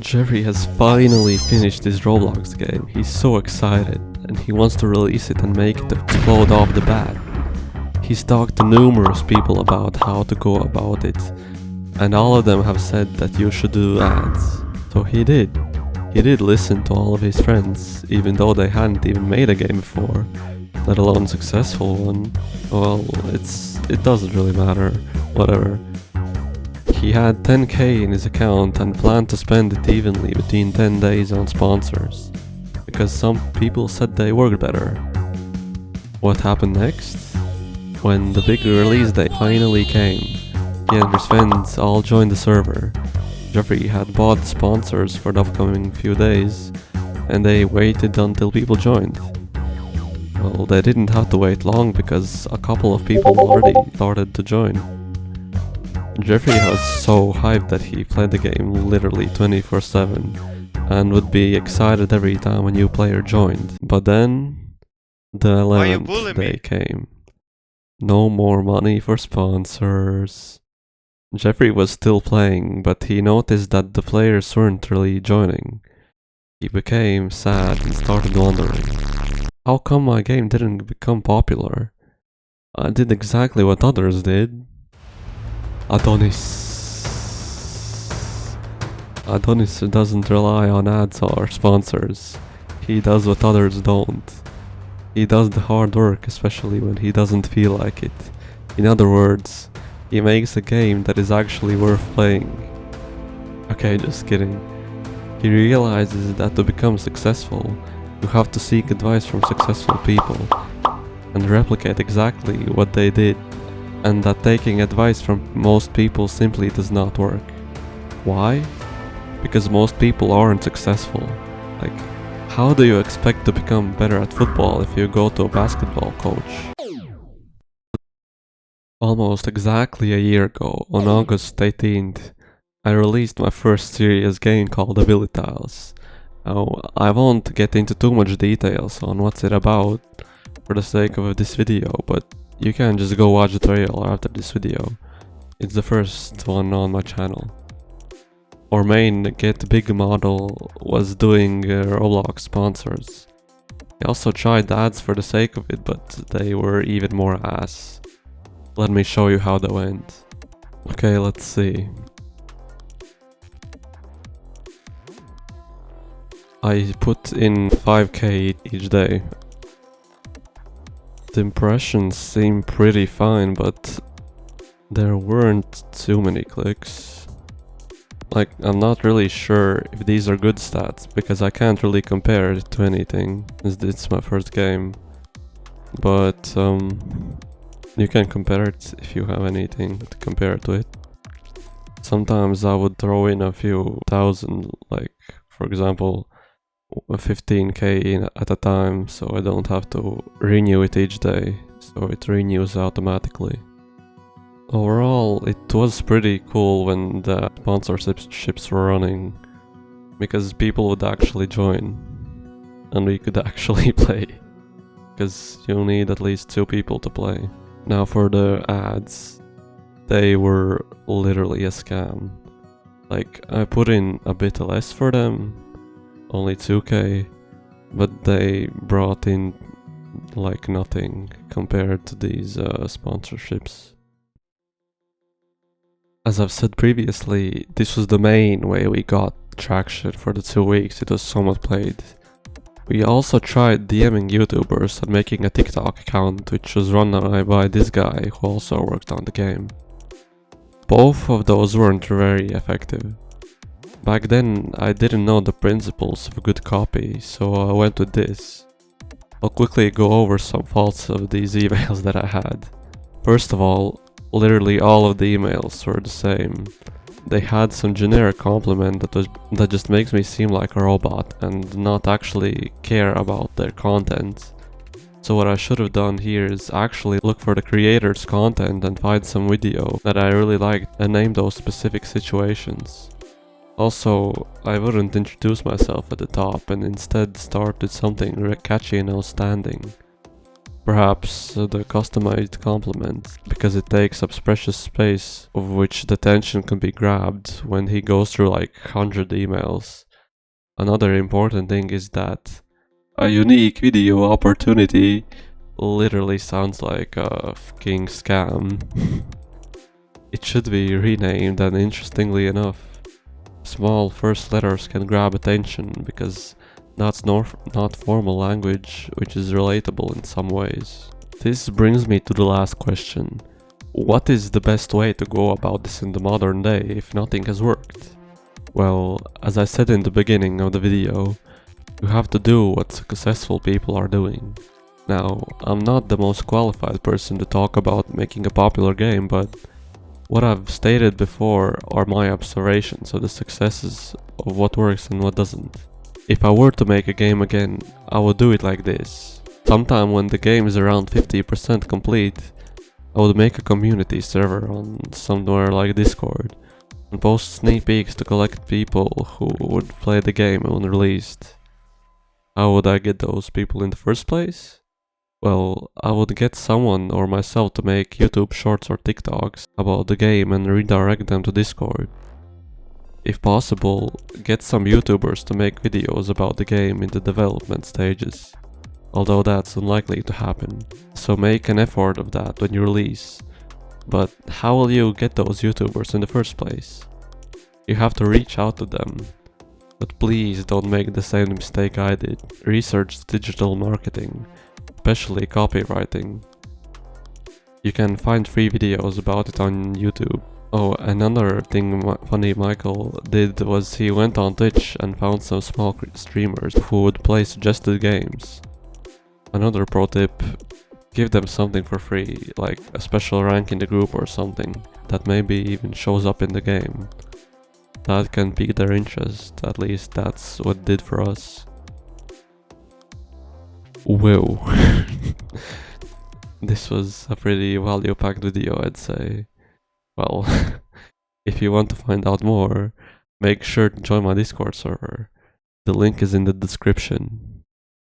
Jeffrey has finally finished his Roblox game. He's so excited and he wants to release it and make it explode off the bat. He's talked to numerous people about how to go about it, and all of them have said that you should do ads. So he did. He did listen to all of his friends, even though they hadn't even made a game before, let alone a successful one. Well, it doesn't really matter, whatever. He had 10k in his account and planned to spend it evenly between 10 days on sponsors, because some people said they worked better. What happened next? When the big release day finally came, he and his friends all joined the server. Jeffrey had bought sponsors for the upcoming few days, and they waited until people joined. Well, they didn't have to wait long because a couple of people already started to join. Jeffrey was so hyped that he played the game literally 24/7 and would be excited every time a new player joined. But then the 11th day came. No more money for sponsors. Jeffrey was still playing, but he noticed that the players weren't really joining. He became sad and started wondering, how come my game didn't become popular? I did exactly what others did. Adonis doesn't rely on ads or sponsors. He does what others don't. He does the hard work, especially when he doesn't feel like it. In other words, he makes a game that is actually worth playing. Okay, just kidding. He realizes that to become successful, you have to seek advice from successful people and replicate exactly what they did, and that taking advice from most people simply does not work. Why? Because most people aren't successful. Like, how do you expect to become better at football if you go to a basketball coach? Almost exactly a year ago, on August 18th, I released my first serious game called Abilitiles. Now, I won't get into too much details on what's it about for the sake of this video, but you can just go watch the trailer after this video. It's the first one on my channel. Our main Get Big model was doing Roblox sponsors. I also tried ads for the sake of it, but they were even more ass. Let me show you how they went. Okay, let's see. I put in 5k each day. The impressions seem pretty fine, but there weren't too many clicks. Like, I'm not really sure if these are good stats, because I can't really compare it to anything, as it's my first game. But you can compare it if you have anything to compare to it. Sometimes I would throw in a few thousand, like, for example, 15k in at a time, so I don't have to renew it each day, so it renews automatically. Overall, it was pretty cool when the sponsorships were running, because people would actually join, and we could actually play, because you need at least 2 people to play. Now for the ads, they were literally a scam. Like, I put in a bit less for them, only 2k, but they brought in like nothing compared to these sponsorships. As I've said previously, this was the main way we got traction for the 2 weeks it was somewhat played. We also tried DMing YouTubers and making a TikTok account, which was run by this guy who also worked on the game. Both of those weren't very effective. Back then, I didn't know the principles of good copy, so I went with this. I'll quickly go over some faults of these emails that I had. First of all, literally all of the emails were the same. They had some generic compliment that just makes me seem like a robot and not actually care about their content. So what I should have done here is actually look for the creator's content and find some video that I really liked and name those specific situations. Also, I wouldn't introduce myself at the top and instead start with something catchy and outstanding. Perhaps the customized compliment, because it takes up precious space of which the attention can be grabbed when he goes through like 100 emails. Another important thing is that a unique video opportunity literally sounds like a fucking scam. It should be renamed, and interestingly enough, small first letters can grab attention because that's not formal language, which is relatable in some ways. This brings me to the last question. What is the best way to go about this in the modern day if nothing has worked? Well, as I said in the beginning of the video, you have to do what successful people are doing. Now, I'm not the most qualified person to talk about making a popular game, but what I've stated before are my observations of the successes of what works and what doesn't. If I were to make a game again, I would do it like this. Sometime when the game is around 50% complete, I would make a community server on somewhere like Discord and post sneak peeks to collect people who would play the game when released. How would I get those people in the first place? Well, I would get someone or myself to make YouTube shorts or TikToks about the game and redirect them to Discord. If possible, get some YouTubers to make videos about the game in the development stages, although that's unlikely to happen, so make an effort of that when you release. But how will you get those YouTubers in the first place? You have to reach out to them. But please don't make the same mistake I did. Research digital marketing, especially copywriting. You can find free videos about it on YouTube. Oh, another thing funny Michael did was he went on Twitch and found some small streamers who would play suggested games. Another pro tip, give them something for free, like a special rank in the group or something, that maybe even shows up in the game. That can pique their interest, at least that's what it did for us. Whoa. This was a pretty value-packed video, I'd say. Well, if you want to find out more, make sure to join my Discord server. The link is in the description.